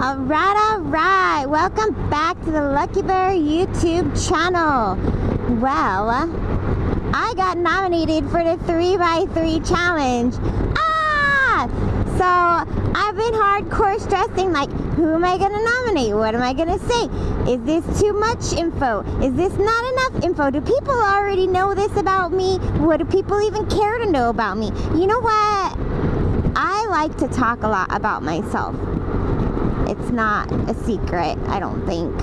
Alright, welcome back to the Lucky Bear YouTube channel. Well, I got nominated for the 3x3 challenge. So I've been hardcore stressing, like, who am I gonna nominate? What am I gonna say? Is this too much info? Is this not enough info? Do people already know this about me? What do people even care to know about me? You know what? I like to talk a lot about myself. It's not a secret, I don't think.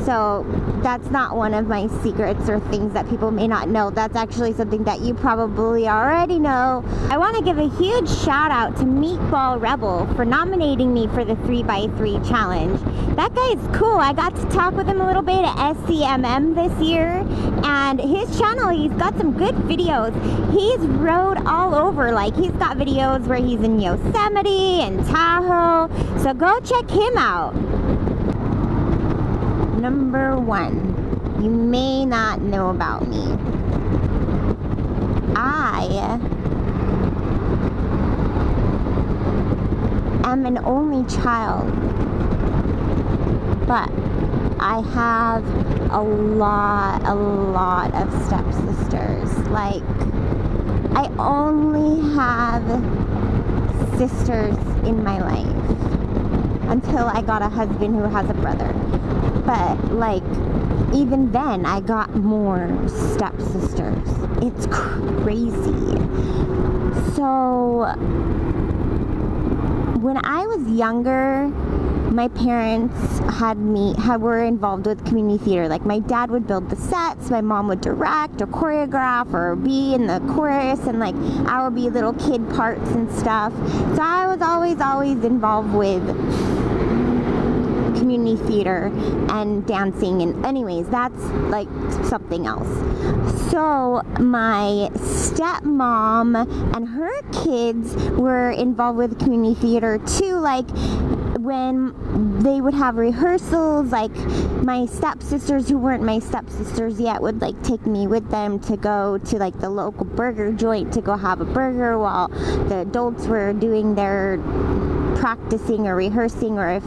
So that's not one of my secrets or things that people may not know. That's actually something that you probably already know. I want to give a huge shout out to Meatball Rebel for nominating me for the 3x3 challenge. That guy is cool. I got to talk with him a little bit at SCMM this year, and his channel, he's got some good videos. He's rode all over. Like, he's got videos where he's in Yosemite and Tahoe. So go check him out. Number 1, you may not know about me. I am an only child, but I have a lot of stepsisters. Like, I only have sisters in my life until I got a husband who has a brother. But, like, even then, I got more stepsisters. It's crazy. So, when I was younger, my parents were involved with community theater. Like, my dad would build the sets, my mom would direct or choreograph or be in the chorus, and, like, I would be little kid parts and stuff. So I was always involved with community theater and dancing, and anyways, that's like something else. So my stepmom and her kids were involved with community theater too. Like, when they would have rehearsals, like, my stepsisters who weren't my stepsisters yet would, like, take me with them to go to, like, the local burger joint to go have a burger while the adults were doing their practicing or rehearsing, or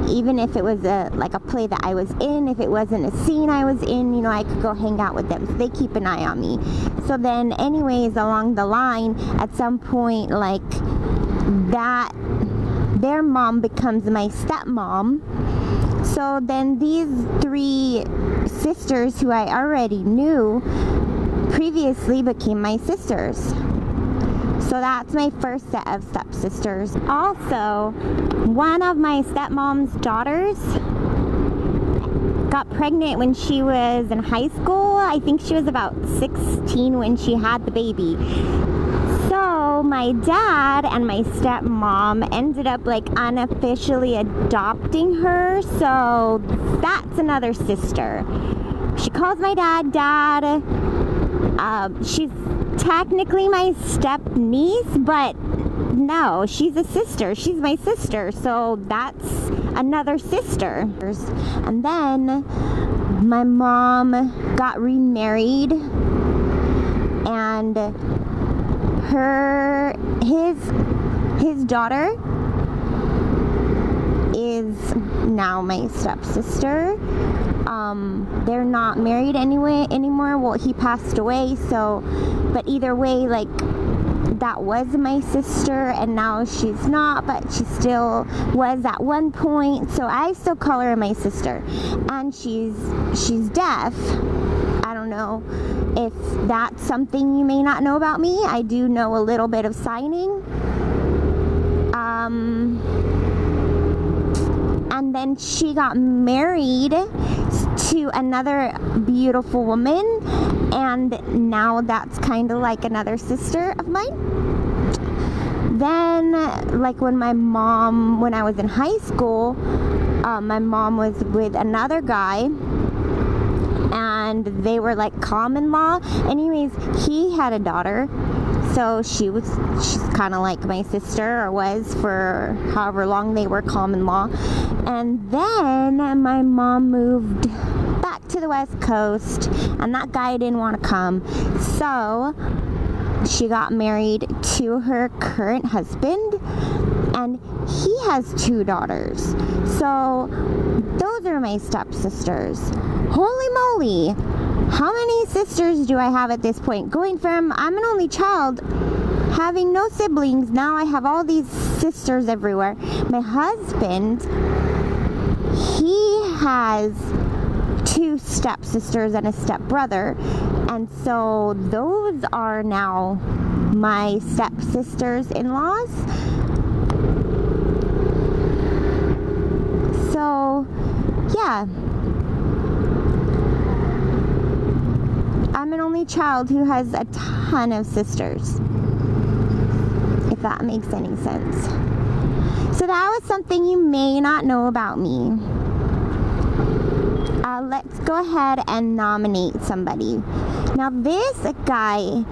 even if it was a play that I was in, if it wasn't a scene I was in, you know, I could go hang out with them. So they keep an eye on me. So then anyways, along the line, at some point, like, that their mom becomes my stepmom. So then these 3 sisters who I already knew previously became my sisters. So that's my first set of stepsisters. Also, one of my stepmom's daughters got pregnant when she was in high school. I think she was about 16 when she had the baby. So my dad and my stepmom ended up, like, unofficially adopting her. So that's another sister. She calls my dad Dad. She's technically my step niece, but no, she's a sister. She's my sister, so that's another sister. And then my mom got remarried, and his daughter is now my stepsister. They're not married anymore. Well, he passed away, so, but either way, like, that was my sister, and now she's not, but she still was at one point, so I still call her my sister. And she's deaf. I don't know if that's something you may not know about me. I do know a little bit of signing. And then she got married to another beautiful woman, and now that's kind of like another sister of mine. Then, like, when I was in high school, my mom was with another guy, and they were, like, common law. Anyways, he had a daughter, so she's kind of like my sister, or was, for however long they were common law. And then my mom moved back to the West Coast, and that guy didn't want to come, so she got married to her current husband, and he has 2 daughters. So those are my stepsisters. Holy moly! How many sisters do I have at this point? Going from I'm an only child, having no siblings, now I have all these sisters everywhere. My husband, he has 2 stepsisters and a stepbrother, and so those are now my stepsisters-in-laws. So yeah, I'm an only child who has a ton of sisters, if that makes any sense. So that was something you may not know about me. Let's go ahead and nominate somebody. Now this guy,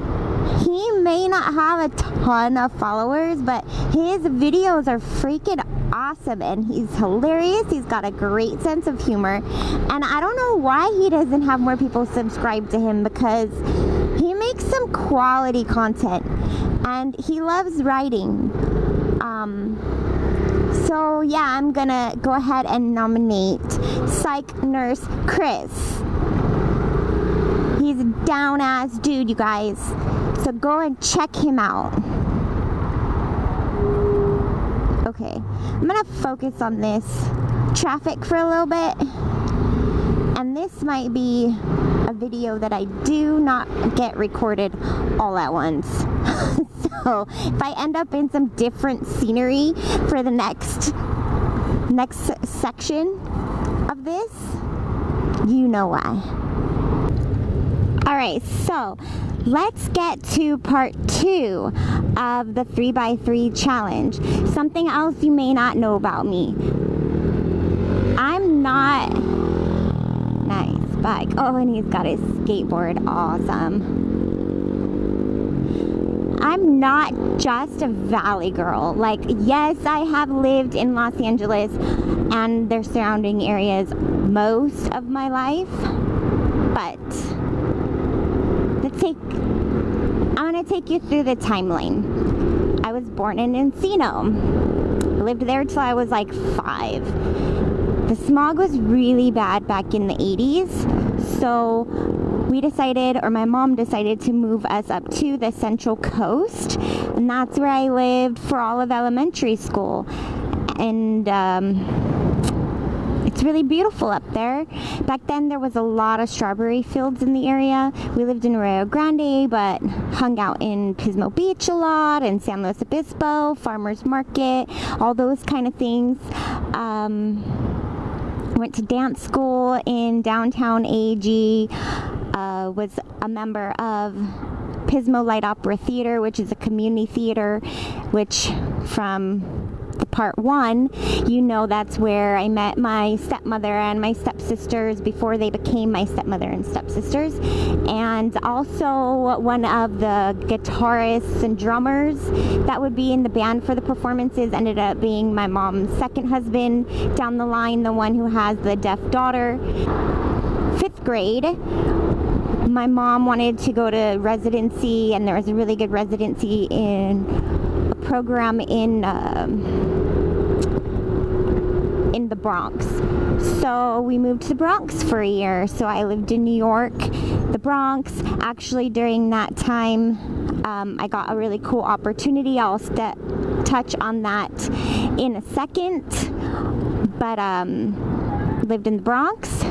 he may not have a ton of followers, but his videos are freaking awesome and he's hilarious. He's got a great sense of humor, and I don't know why he doesn't have more people subscribe to him, because he makes some quality content and he loves writing. So yeah, I'm gonna go ahead and nominate Psych Nurse Chris. He's a down ass dude, you guys, so go and check him out. Okay, I'm gonna focus on this traffic for a little bit, and this might be a video that I do not get recorded all at once. So if I end up in some different scenery for the next section of this, you know why. Alright, so let's get to part 2 of the 3x3 challenge. Something else you may not know about me. I'm not... Nice bike. Oh, and he's got his skateboard. Awesome. I'm not just a valley girl. Like, yes, I have lived in Los Angeles and their surrounding areas most of my life, but I'm gonna take you through the timeline. I was born in Encino. I lived there till I was like 5. The smog was really bad back in the 80s, so we decided, or my mom decided, to move us up to the Central Coast, and that's where I lived for all of elementary school. And it's really beautiful up there. Back then there was a lot of strawberry fields in the area. We lived in Rio Grande, but hung out in Pismo Beach a lot, and San Luis Obispo, Farmers Market, all those kind of things. Went to dance school in downtown AG. Was a member of Pismo Light Opera Theater, which is a community theater, which from the part 1, you know, that's where I met my stepmother and my stepsisters before they became my stepmother and stepsisters. And also one of the guitarists and drummers that would be in the band for the performances ended up being my mom's second husband down the line, the one who has the deaf daughter. 5th grade, my mom wanted to go to residency, and there was a really good residency in a program in the Bronx. So we moved to the Bronx for a year. So I lived in New York, the Bronx. Actually, during that time, I got a really cool opportunity. I'll touch on that in a second. But lived in the Bronx.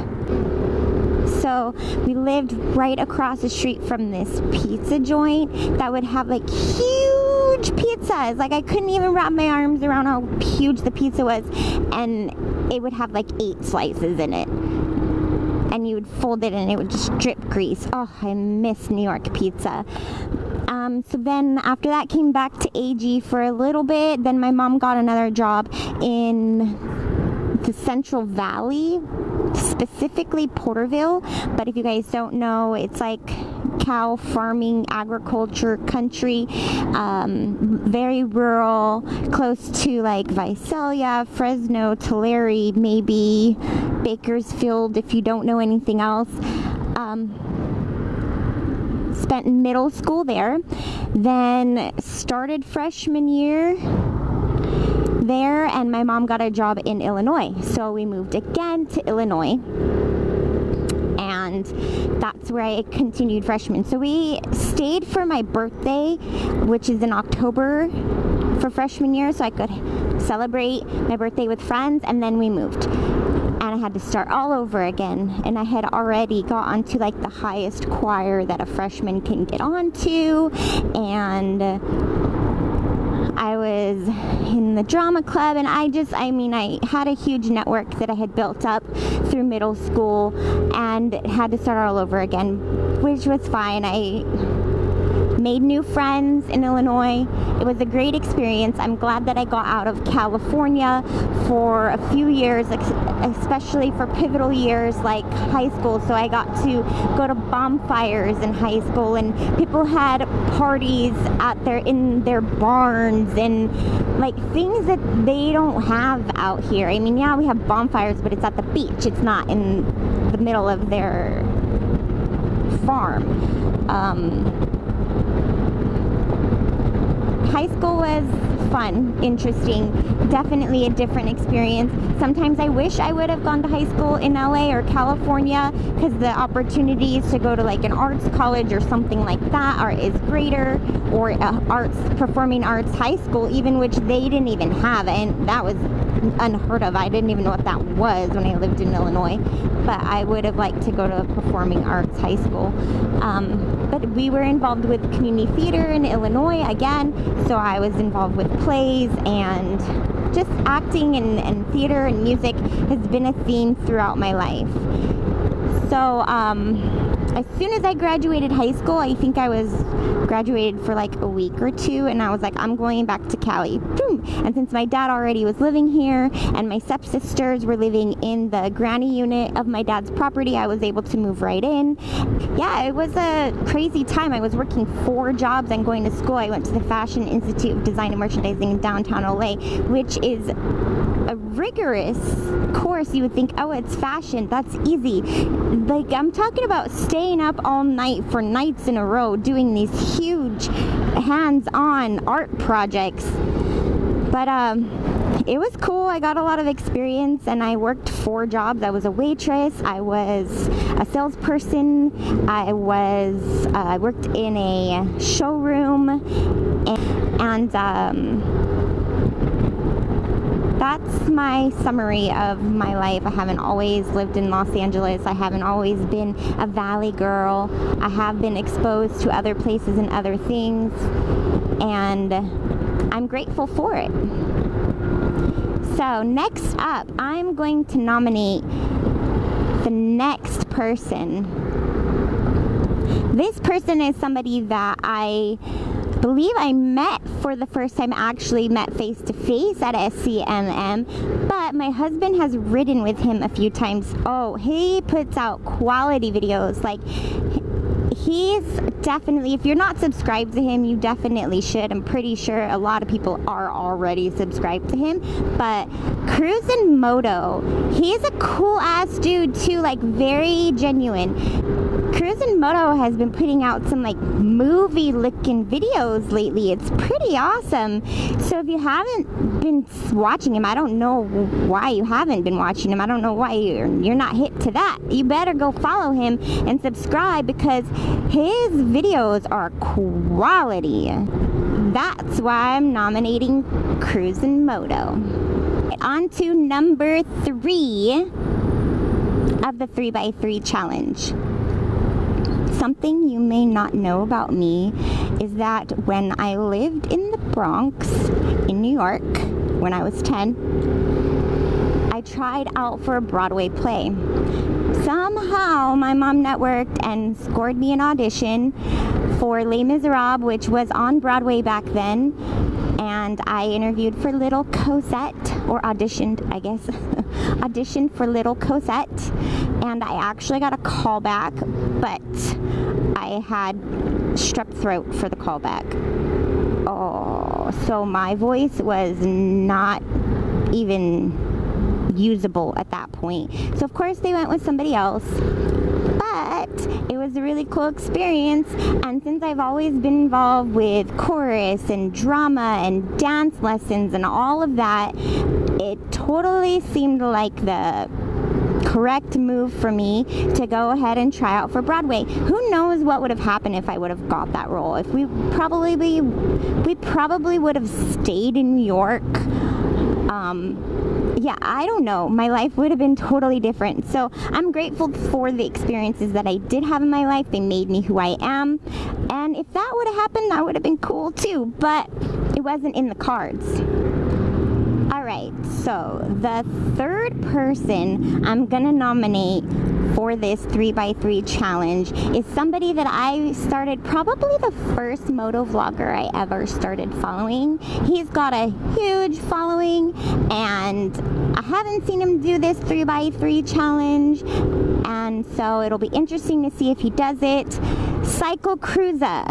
So we lived right across the street from this pizza joint that would have like huge pizzas. Like, I couldn't even wrap my arms around how huge the pizza was, and it would have like 8 slices in it, and you would fold it and it would just drip grease. Oh, I miss New York pizza. So then after that, came back to AG for a little bit. Then my mom got another job in the Central Valley, specifically Porterville. But if you guys don't know, it's like cow farming, agriculture country, very rural, close to like Visalia, Fresno, Tulare, maybe Bakersfield if you don't know anything else. Spent middle school there, then started freshman year there, and my mom got a job in Illinois. So we moved again to Illinois, and that's where I continued freshman. So we stayed for my birthday, which is in October for freshman year, so I could celebrate my birthday with friends, and then we moved. And I had to start all over again, and I had already got onto like the highest choir that a freshman can get onto, and I was in the drama club, and I had a huge network that I had built up through middle school, and had to start all over again, which was fine. I made new friends in Illinois. It was a great experience. I'm glad that I got out of California for a few years, especially for pivotal years like high school. So I got to go to bonfires in high school, and people had parties in their barns, and like things that they don't have out here. I mean, yeah, we have bonfires, but it's at the beach. It's not in the middle of their farm. High school was fun, interesting, definitely a different experience. Sometimes I wish I would have gone to high school in LA or California, because the opportunities to go to like an arts college or something like that is greater, or performing arts high school even, which they didn't even have, and that was unheard of. I didn't even know what that was when I lived in Illinois, but I would have liked to go to performing arts high school. But we were involved with community theater in Illinois again, so I was involved with plays, and just acting and theater and music has been a theme throughout my life. So as soon as I graduated high school, I think I was graduated for like a week or two, and I was like, I'm going back to Cali. Boom. And since my dad already was living here, and my stepsisters were living in the granny unit of my dad's property, I was able to move right in. Yeah, it was a crazy time. I was working 4 jobs and going to school. I went to the Fashion Institute of Design and Merchandising in downtown LA, which is a rigorous course. You would think, oh, it's fashion, that's easy. Like, I'm talking about staying up all night for nights in a row doing these huge hands-on art projects. But it was cool. I got a lot of experience, and I worked 4 jobs. I was a waitress, I was a salesperson, I worked in a showroom, and that's my summary of my life. I haven't always lived in Los Angeles. I haven't always been a valley girl. I have been exposed to other places and other things, and I'm grateful for it. So next up, I'm going to nominate the next person. This person is somebody that I believe I met for the first time, actually met face to face at SCMM, but my husband has ridden with him a few times. Oh, he puts out quality videos. Like, he's definitely, if you're not subscribed to him, you definitely should. I'm pretty sure a lot of people are already subscribed to him. But Cruisin' Moto, he's a cool ass dude too, like very genuine. Cruisin' Moto has been putting out some like movie looking videos lately. It's pretty awesome. So if you haven't been watching him, I don't know why you haven't been watching him. I don't know why you're not hit to that. You better go follow him and subscribe, because his videos are quality. That's why I'm nominating Cruisin' Moto. On to number 3 of the 3x3 challenge. Something you may not know about me is that when I lived in the Bronx in New York when I was 10, I tried out for a Broadway play. Somehow my mom networked and scored me an audition for Les Miserables, which was on Broadway back then, and I interviewed for Little Cosette, or auditioned, I guess, auditioned for Little Cosette, and I actually got a callback, but I had strep throat for the callback. Oh, so my voice was not even usable at that point. So of course they went with somebody else, but but it was a really cool experience. And since I've always been involved with chorus and drama and dance lessons and all of that, it totally seemed like the correct move for me to go ahead and try out for Broadway. Who knows what would have happened if I would have got that role? If we probably would have stayed in New York. Yeah, I don't know. My life would have been totally different. So I'm grateful for the experiences that I did have in my life. They made me who I am. And if that would have happened, that would have been cool too. But it wasn't in the cards. Alright, so the third person I'm gonna nominate for this 3x3 challenge is somebody that I started, probably the first motovlogger I ever started following. He's got a huge following, and I haven't seen him do this 3x3 challenge, and so it'll be interesting to see if he does it. Cycle Cruiser.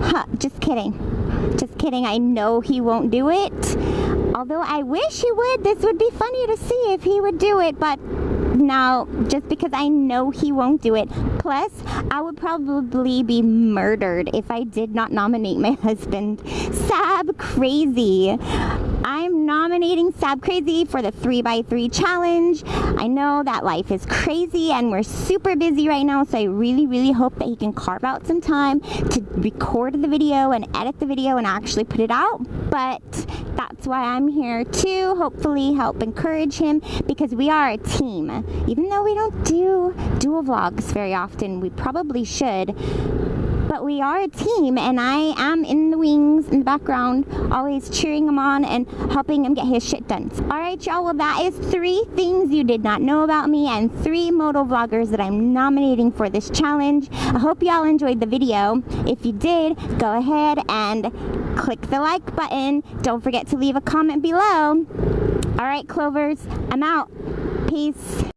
Huh, just kidding. Just kidding, I know he won't do it. Although I wish he would. This would be funny to see if he would do it, but no, just because I know he won't do it. Plus, I would probably be murdered if I did not nominate my husband, Sab Crazy. I'm nominating Sab Crazy for the 3x3 challenge. I know that life is crazy and we're super busy right now, so I really, really hope that he can carve out some time to record the video and edit the video and actually put it out. But that's why I'm here to hopefully help encourage him, because we are a team. Even though we don't do dual vlogs very often, we probably should. But we are a team, and I am in the wings, in the background, always cheering him on and helping him get his shit done. Alright, y'all, well, that is 3 things you did not know about me and 3 motovloggers that I'm nominating for this challenge. I hope y'all enjoyed the video. If you did, go ahead and click the like button. Don't forget to leave a comment below. Alright, Clovers, I'm out. Peace.